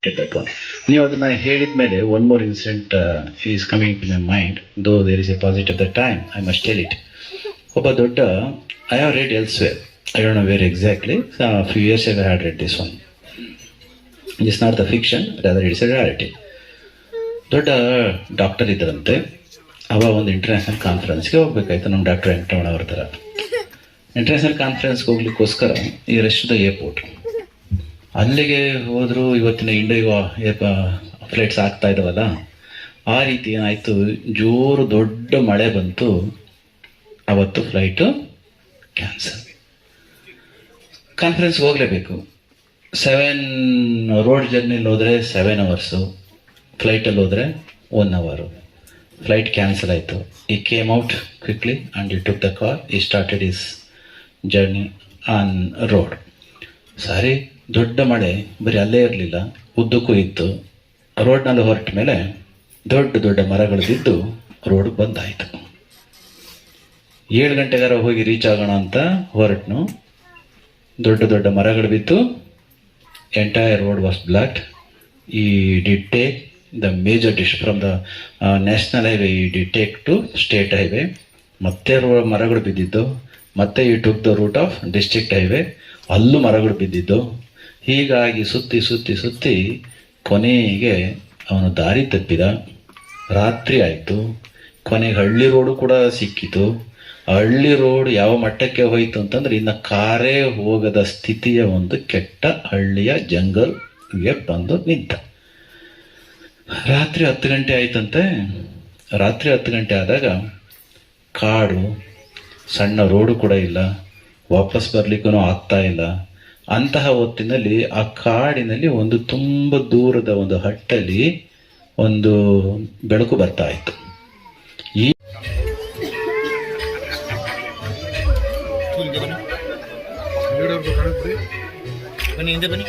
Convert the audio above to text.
Get that one. ನೀವು ಅದನ್ನ ಹೇಳಿದ ಮೇಲೆ one more incident is coming to my mind though there is a positive the time I must tell it. ಒಬ್ಬ ದೊಡ್ಡ I have read elsewhere, I don't know where exactly, few years I had read this one. It's not the fiction, rather it's a reality. ದೊಡ್ಡ doctor ಇದ್ದರಂತೆ. ಅವ ಒಂದು international ಕಾನ್ಫರೆನ್ಸ್ಗೆ ಹೋಗ್ಬೇಕಾಯ್ತು, ನಮ್ಮ doctor Venkataramana ಅವ್ರ ಥರ. ಇಂಟರ್ನ್ಯಾಷನಲ್ ಕಾನ್ಫರೆನ್ಸ್ಗೆ ಹೋಗ್ಲಿಕ್ಕೋಸ್ಕರ ಈ ರೆಸ್ಟ್ ದ ಏರ್ಪೋರ್ಟ್ ಅಲ್ಲಿಗೆ ಹೋದ್ರು. ಇವತ್ತಿನ ಇಂಡಿಗೋ ಫ್ಲೈಟ್ಸ್ ಆಗ್ತಾ ಇದಾವಲ್ಲ, ಆ ರೀತಿ ಏನಾಯ್ತು, ಜೋರು ದೊಡ್ಡ ಮಳೆ ಬಂತು. ಅವತ್ತು ಫ್ಲೈಟು ಕ್ಯಾನ್ಸಲ್. ಕಾನ್ಫರೆನ್ಸ್ಗೆ ಹೋಗಲೇಬೇಕು. 7 ರೋಡ್ ಜರ್ನಿಲಿ ಹೋದರೆ 7 ಅವರ್ಸು, ಫ್ಲೈಟಲ್ಲಿ ಹೋದರೆ 1 ಅವರ್. ಫ್ಲೈಟ್ ಕ್ಯಾನ್ಸಲ್ ಆಯಿತು. He came out quickly and he took the car, he started his journey on road. Sorry, ದೊಡ್ಡ ಮಳೆ ಬರೀ ಅಲ್ಲೇ ಇರಲಿಲ್ಲ, ಉದ್ದಕ್ಕೂ ಇತ್ತು. ರೋಡ್ನಲ್ಲಿ ಹೊರಟ ಮೇಲೆ ದೊಡ್ಡ ದೊಡ್ಡ ಮರಗಳು ಬಿದ್ದು ರೋಡ್ಗೆ ಬಂದಾಯಿತು. 7 ಗಂಟೆಗಾರ ಹೋಗಿ ರೀಚ್ ಆಗೋಣ ಅಂತ ಹೊರಟ್ನು. ದೊಡ್ಡ ದೊಡ್ಡ ಮರಗಳು ಬಿದ್ದು entire road was blocked. He did take the major dish from the national highway, he did take to state highway. ಮತ್ತೆ ಮರಗಳು ಬಿದ್ದಿದ್ದು. ಮತ್ತೆ he took the route of district highway, ಅಲ್ಲೂ ಮರಗಳು ಬಿದ್ದಿದ್ದು. ಹೀಗಾಗಿ ಸುತ್ತಿ ಸುತ್ತಿ ಸುತ್ತಿ ಕೊನೆಗೆ ಅವನು ದಾರಿ ತಪ್ಪಿದ. ರಾತ್ರಿ ಆಯಿತು. ಕೊನೆಗೆ ಹಳ್ಳಿ ರೋಡು ಕೂಡ ಸಿಕ್ಕಿತು. ಹಳ್ಳಿ ರೋಡ್ ಯಾವ ಮಟ್ಟಕ್ಕೆ ಹೋಯಿತು ಅಂತಂದ್ರೆ, ಇನ್ನು ಕಾರೇ ಹೋಗದ ಸ್ಥಿತಿಯ ಒಂದು ಕೆಟ್ಟ ಹಳ್ಳಿಯ ಜಂಗಲ್ಗೆ ಬಂದು ನಿಂತ. ರಾತ್ರಿ 10 ಗಂಟೆ ಆಯ್ತಂತೆ. ರಾತ್ರಿ 10 ಗಂಟೆ ಆದಾಗ ಕಾಡು, ಸಣ್ಣ ರೋಡು ಕೂಡ ಇಲ್ಲ, ವಾಪಸ್ ಬರ್ಲಿಕ್ಕೂ ಆಗ್ತಾ ಇಲ್ಲ. ಅಂತಹ ಹೊತ್ತಿನಲ್ಲಿ ಆ ಕಾಡಿನಲ್ಲಿ ಒಂದು ತುಂಬ ದೂರದ ಒಂದು ಹಟ್ಟಲ್ಲಿ ಒಂದು ಬೆಳಕು ಬರ್ತಾ ಇತ್ತು. ಈ ಬನ್ನಿ ಹಿಂದೆ ಬನ್ನಿ.